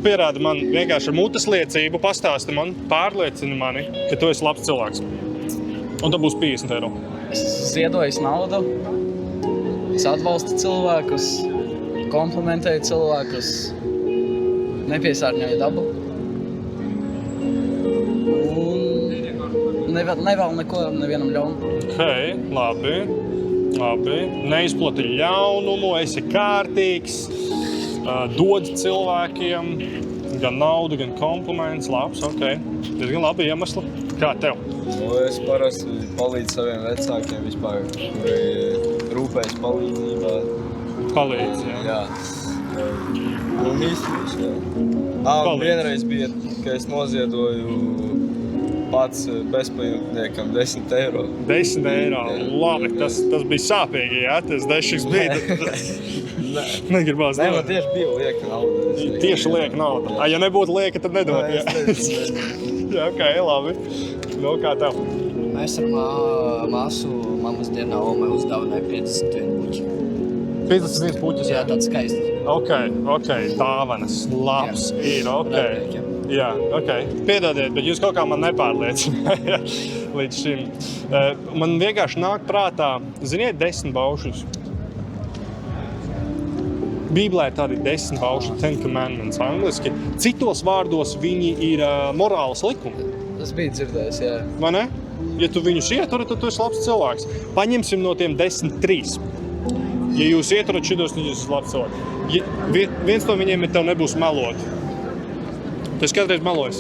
pierādi man vienkārši ar mutes liecību, pastāsti man, pārliecini mani, ka tu esi labs cilvēks. Un tad būs 50 eiro. Es ziedoju naudu, es atbalstu cilvēkus, komplimentēju cilvēkus, nepiesārņoju dabu. Un nevēl neko nevienam ļaunu. Labi. Neizplati ļaunumu, esi kārtīgs, dod cilvēkiem gan naudu, gan kompliments. Labs, diezgan labi iemesli. Kā tev? Es parasti palīdzu saviem vecākiem vispār, kuri rūpējas palīdzībā. Palīdz, jā. Un īstenībā, jā. Un vienreiz bija, ka es noziedoju pats bezpajumtniekam 10 eiro. 10 eiro, labi, tas bija sāpīgi, jā, tas dešīgs bija. Negribās Nē, man tieši bija lieka nauda. Tieši lieka nauda. Ja nebūtu lieka, tad nedod, jā. Jā, labi. Nu, kā tev? Mēs ar māsu mammas dienā Ome uzdāvināja 51 puķi. 51 puķis? Jā, tāds skaists. Dāvanas, labs ir, Jā, Piedodiet, bet jūs kaut kā man nepārliecinājāt līdz šim. Man vienkārši nāk prātā, ziniet, 10 baušļus. Bībelē ir tādi 10 baušļi, 10 commandments angliski. Citos vārdos viņi ir morāles likumi. Tas bija dzirdējis, jā. Vai ne? Ja tu viņus ieturi, tad tu esi labs cilvēks. Paņemsim no tiem 10 3. Ja jūs ieturat šitos, tad jūs esat labs cilvēks. Viens no viņiem ir tev nebūs melot. Tu esi kādreiz melojis?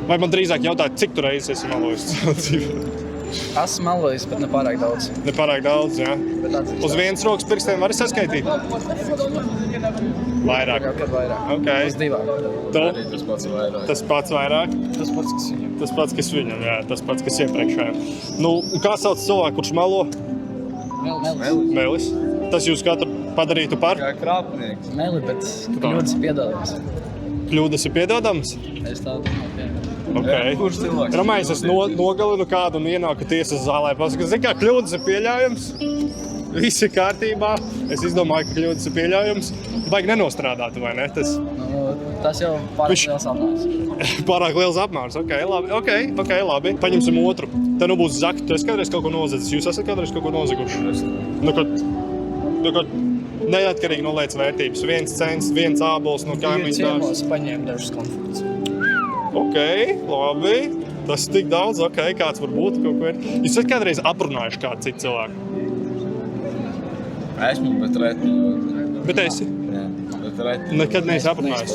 Vai man drīzāk jautāt, cik tu reizes esi melojis? Esmu melojis, bet ne pārāk daudz. Ne pārāk daudz, jā. Uz vienas rokas pirkstiem vari saskaitīt? Vairāk. Kad vairāk. Uz 2. Arī tas pats vairāk. Tas pats vairāk? Tas pats, kas viņam. Tas pats, kas viņam, jā. Tas pats, kas iepriekšējām. Nu, kā sauc cilvēku, kurš melo? Melis. Tas jūs katru padarītu par? Kā krāpnieks. Meli, bet kļūdas ir piedodams. Kļūdas ir piedodams? Es tādu Kurš cilvēks? Ramais, es nogalinu kādu un ienāku tiesas zālē. Pasaka, zini kā, kļūdas ir pieļaujams. Viss ir kārtībā. Es izdomāju, ka kļūdas ir pieļaujams. Baigi nenostrādāt, vai ne? Tas jau pārāk liels apmērs. Pārāk liels apmērs, labi. Paņemsim otru. Te nu būs zakt. Tu esi kādreiz kaut ko nozadzis. Jūs esat kādreiz kaut ko nozaguši? Nu, kad neatkarīgi no lietas vērtības. Viens cents, viens ābols no kaimiņu ciemos paņēma dažus konfliktus. Labi. Tas tik daudz, kāds var būt kaut ko ir. Jūs esat kādreiz aprunājuši kādu citu cilvēku? Esmu, bet reti. Bet esi? Jā, bet reti. Nekad neesi aprunājis?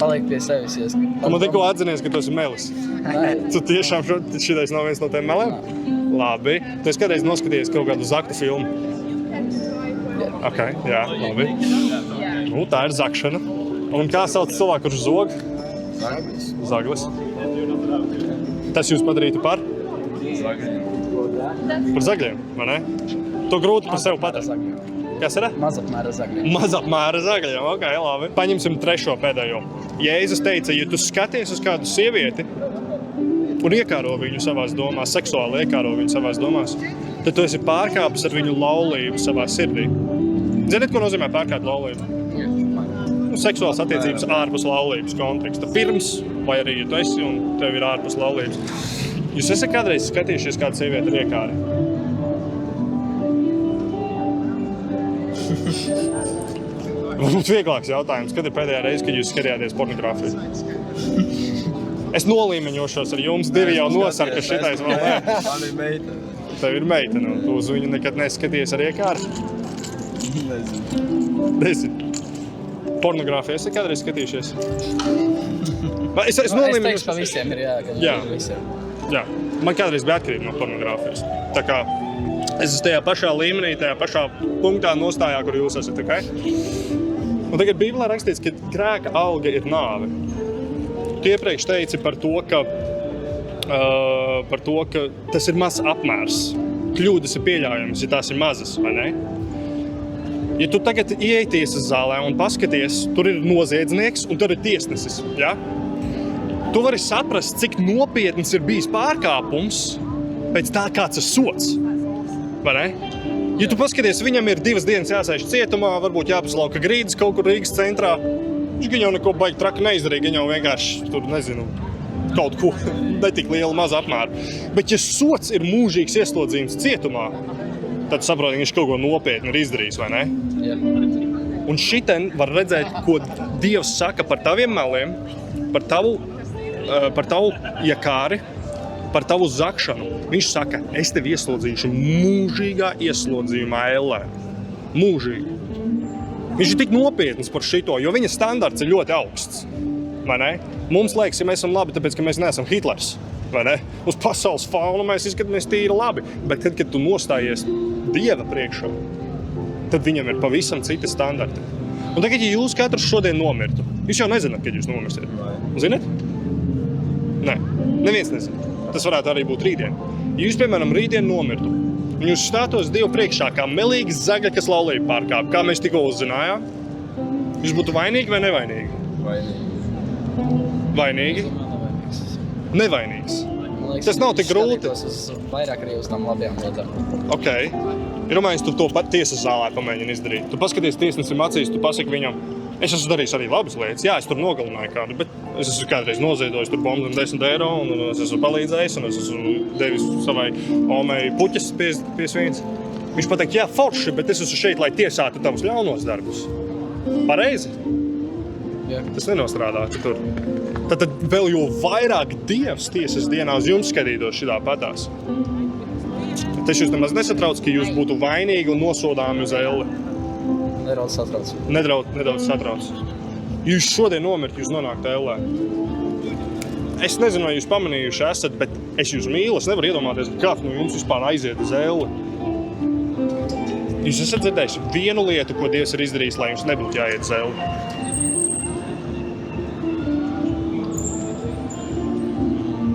Paliek pie sevis. Man tikko atzinies, ka tu esi melis. Tu tiešām šitais nav viens no tiem meliem? Labi. Tu esi kādreiz noskatījies kaut kādu zaktu filmu? Jā, labi. Nu, tā ir zakšana. Un kā sauc cilvēku, kurš zog? Zaglis. Tas jūs padarītu par? Par zagļiem, vai ne? To grūti par sevi pateikt. Kas ir? Mazapmēra zagļiem. Mazapmēra zagļiem, labi. Paņemsim trešo pēdējo. Jēzus teica, ja tu skaties uz kādu sievieti un iekāro viņu savās domās, seksuāli iekāro viņu savās domās, tad tu esi pārkāpis ar viņu laulību savā sirdī. Ziniet, ko nozīmē pārkāpt laulību? Seksuāls attiecības ārpus laulības konteksta. Pirms, vai arī, ja tu esi un tev ir ārpus laulības. Jūs esat kādreiz skatījušies kādu sievieti ar iekāri? Varbūt vieglāks jautājums. Kad ir pēdējā reize, kad jūs skatījāties pornogrāfiju? Es nolīmeņošos ar jums. Divi jau nosar, ka šitais vēl nē. Man ir meitene. Tev ir meitene, un tu uz viņu nekad neskaties ar iekāri? Nezinu. Pornogrāfiju esat kādreiz skatījušies? Es teikšu, ka visiem ir Jā. Man kādreiz bija atkarība no pornogrāfijas. Tā kā es esmu tajā pašā līmenī, tajā pašā punktā nostājā, kur jūs esat, Un tagad Bībelē rakstīts, ka grēka alga ir nāve. Tu iepriekš teici par to, ka tas ir mazs apmērs. Kļūdas ir pieļaujams, ja tās ir mazas, vai ne? Ja tu tagad ieej tiesas zālē un paskaties, tur ir noziedznieks un tur ir tiesnesis, ja? Tu vari saprast, cik nopietns ir bijis pārkāpums pēc tā, kāds ir sots, vai ne? Ja tu paskaties, viņam ir 2 dienas jāsēž cietumā, varbūt jāpaslauka grīdas kaut kur Rīgas centrā. Viņš jau neko baigi traki neizdarīja, viņa jau vienkārši tur, nezinu, kaut ko netik liela maza apmēra. Bet ja sots ir mūžīgs ieslodzījums cietumā, tad saproti, viņš kaut ko nopietni ir izdarījis, vai ne? Jā. Un šitien var redzēt, ko Dievs saka par taviem meliem, par tavu iekāri, par tavu zakšanu. Viņš saka, es tevi ieslodzīšu mūžīgā ieslodzījumā ellē. Mūžīgi. Viņš ir tik nopietns par šito, jo viņa standarts ir ļoti augsts. Vai ne? Mums liekas, ja mēs esam labi, tāpēc, ka mēs neesam Hitlers. Vai ne? Uz pasaules faunu mēs izskatāmies tīri labi. Bet tad, kad tu nostājies Dieva priekšā, tad viņam ir pavisam citi standarti. Un tagad, ja jūs katrs šodien nomirtu, jūs jau nezināt, kad jūs nomirsiet. Zināt? Nē, neviens nezina. Tas varētu arī būt rītdien. Ja jūs, piemēram, rītdien nomirtu, un jūs stātos Dievu priekšā kā melīgas zagļa, kas laulību pārkāp, kā mēs tikko uzzinājām, jūs būtu vainīgi vai nevainīgi? Vainīgi? Nevainīgs. Tas nav tik grūti. Vairāk arī uz tām labajām lietām. Ok. Iedomājies, tu to pat tiesas zālē pamēģini izdarīt. Tu paskaties tiesnesim acīs, tu pasaki viņam, es esmu darījis arī labas lietas. Jā, es tur nogalināju kādu, bet es esmu kādreiz noziedojis tur bombu 10 eiro, un es esmu palīdzējis, un es esmu devis savai omei puķes pie svīns. Viņš pateikt, jā, forši, bet es esmu šeit, lai tiesātu tavus ļaunos darbus. Pareizi? Jā. Tas nenostrādātu tur. Tad vēl jo vairāk Dievs tiesas dienā uz jums skatītos šitā patās. Tas jūs nemaz nesatrauc, ka jūs būtu vainīgi un nosodāmi uz elli. Nedaudz satrauc. Nedaudz satrauc. Jūs šodien nomirt, jūs nonākt ellē. Es nezinu, vai jūs pamanījuši esat, bet es jūs mīlu. Es nevaru iedomāties, kāds no jums vispār aiziet uz elli. Jūs esat dzirdējuši vienu lietu, ko Dievs ir izdarījis, lai jums nebūtu jāiet uz elli.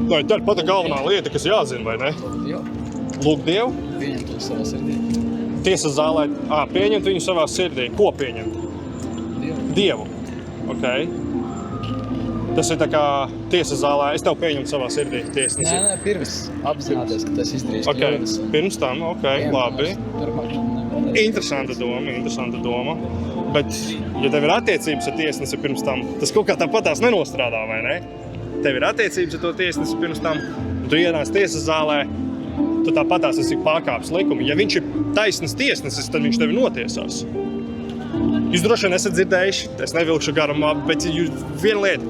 Tā ir pati galvenā lieta, kas jāzina, vai ne? Jā. Lūk Dievu. Pieņemt viņu savā sirdī. Tiesas zālē, pieņemt viņu savā sirdī. Ko pieņemt? Dievu. Ok. Tas ir tā kā tiesas zālē, es tev pieņemu savā sirdī tiesnesi. Nē, pirms apzināties, ka tas izdarījis kļūdas. Pirms tam, labi. Interesanta doma. Bet, ja tev ir attiecības ar tiesnesi pirms tam, tas kaut kā tāpatās nenostrādā, vai ne? Tev ir attiecības ar to tiesnesi pirms tam, tu ienāc tiesas zālē, tu tāpatās esi pārkāpis likumu. Ja viņš ir taisnas tiesnesis, tad viņš tevi notiesās. Jūs droši vien esat dzirdējuši, es nevilkšu garumā, bet viena lieta.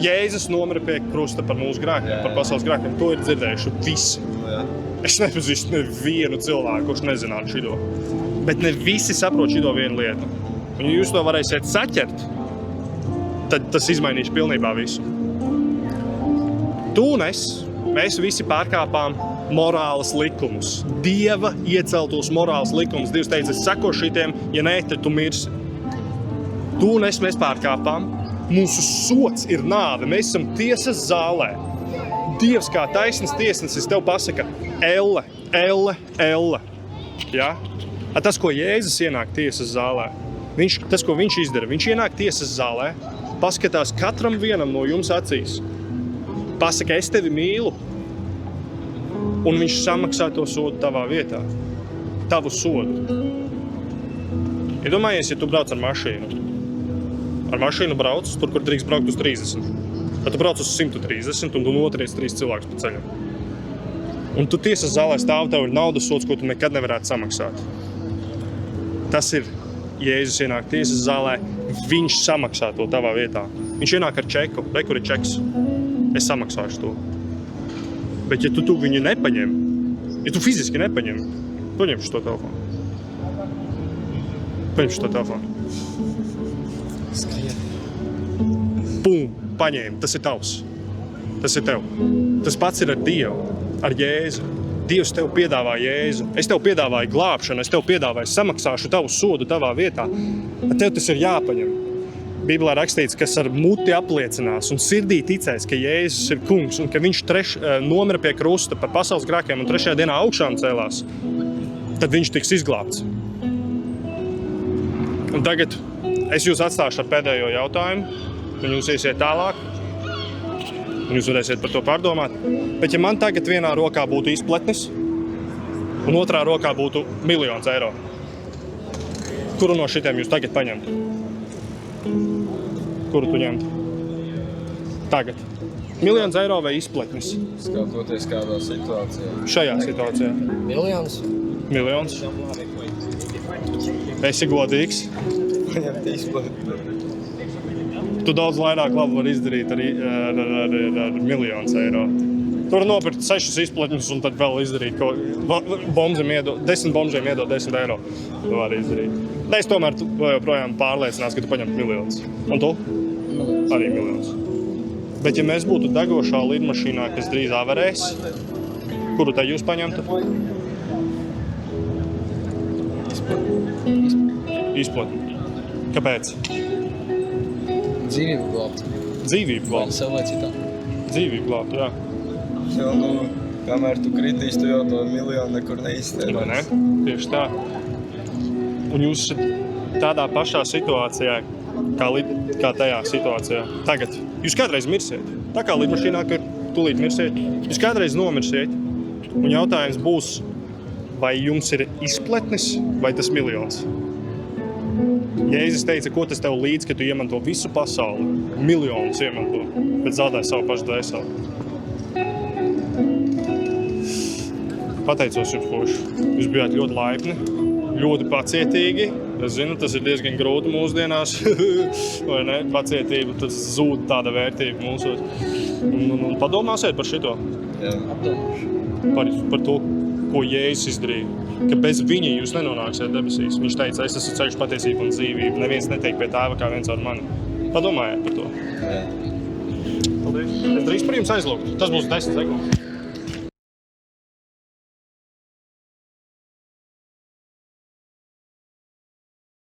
Jēzus nomira pie krusta par mūsu grēkiem, par pasaules grēkiem. To ir dzirdējuši visi. Es nepazīstu nevienu cilvēku, kurš nezinātu šito. Bet ne visi saprot šito vienu lietu. Un ja jūs to varēsiet saķert, tad tas izmainīs pilnībā visu. Tu un mēs visi pārkāpām morāles likumus. Dieva ieceltos morāles likumus. Dievs teica, es seko šitiem, ja nē, tad tu mirsi. Tu un mēs pārkāpām. Mūsu sots ir nāve. Mēs esam tiesas zālē. Dievs kā taisnas tiesnesis tev pasaka, elle. Ja? Tas, ko Jēzus ienāk tiesas zālē, tas, ko viņš izdara, viņš ienāk tiesas zālē, paskatās katram vienam no jums acīs. Pasaka, es tevi mīlu, un viņš samaksā to sodu tavā vietā. Tavu sodu. Iedomājies, ja tu brauc ar mašīnu. Ar mašīnu brauc, tur, kur drīkst braukt uz 30. Tad tu brauc uz 130, un tu notriec 3 cilvēkus pa ceļam. Un tu tiesas zālē stāv, tev ir naudas sods, ko tu nekad nevarētu samaksāt. Tas ir Jēzus ienāk tiesas zālē, viņš samaksā to tavā vietā. Viņš ienāk ar čeku, kur ir čeks. Es samaksāšu to. Bet ja tu viņu nepaņem, ja tu fiziski nepaņem, paņemšu to telefonu. Pum, paņēmi, tas ir tavs. Tas ir tev. Tas pats ir ar Dievu, ar Jēzu. Dievs tev piedāvā Jēzu. Es tev piedāvāju glābšanu, es tev piedāvāju samaksāšu tavu sodu tavā vietā. Tev tas ir jāpaņem. Bībelē rakstīts, kas ar muti apliecinās un sirdī ticēs, ka Jēzus ir kungs un ka viņš nomira pie krusta par pasaules grēkiem un 3. dienā augšām cēlās, tad viņš tiks izglābts. Un tagad es jūs atstāšu ar pēdējo jautājumu, un jūs iesiet tālāk, un jūs varēsiet par to pārdomāt. Bet ja man tagad vienā rokā būtu izpletnis, un otrā rokā būtu 1 000 000 eiro. Kuru no šitiem jūs tagad paņemtu? Kuru tu ņemtu? Tagad. 1 000 000 eiro vai izpletnis? Skatoties kādā situācijā. Šajā situācijā. Miljons. 1 000 000. Esi godīgs. Paņemt izplatni. Tu daudz vairāk labu vari izdarīt ar 1 000 000 eiro. Tu vari nopirkt 6 izpletņus un tad vēl izdarīt ko. 10 bombžiem iedot 10 eiro. Tu vari izdarīt. Es tomēr joprojām pārliecināts, ka tu paņemtu 1 000 000. Un tu? Arī 1 000 000. Bet ja mēs būtu degošā lidmašīnā, kas drīz avarēs, kuru te jūs paņemtu? Izplatni. Kāpēc? Dzīvību glābt. Dzīvību Vai glābt. sev vai citām. Dzīvību glābt, jā. Jo, nu, kamēr tu kritīsi, tu jau to miljonu nekur Vai neiztērēsi. ne? Tieši tā. Un jūs esat tādā pašā situācijā, kā tajā situācijā. Tagad. Jūs kādreiz mirsiet. Tā kā lidmašīnā, ka tūlīt mirsiet. Jūs kādreiz nomirsiet. Un jautājums būs, vai jums ir izpletnis vai tas 1 000 000? Jēzus teica, ko tas tev līdz, ka tu iemanto visu pasauli. Miljonus iemanto, bet zaudē savu pašu dvēseli. Pateicos jums, puiši. Jūs bijāt ļoti laipni, ļoti pacietīgi. Es zinu, tas ir diezgan grūti mūsdienās. Vai ne? Pacietība, tas zūd tāda vērtība mūsos. Un padomāsiet par šito. Jā. Par to, ko Jēzus izdarīja. Ka bez viņa jūs nenonāksiet debesīs. Viņš teica, es esmu ceļš, patiesība un dzīvība. Neviens netiek pie tēva kā viens ar mani. Padomājiet par to. Jā. Paldies. Es drīz par jums aizlūgtu. Tas būs 10 sekundes.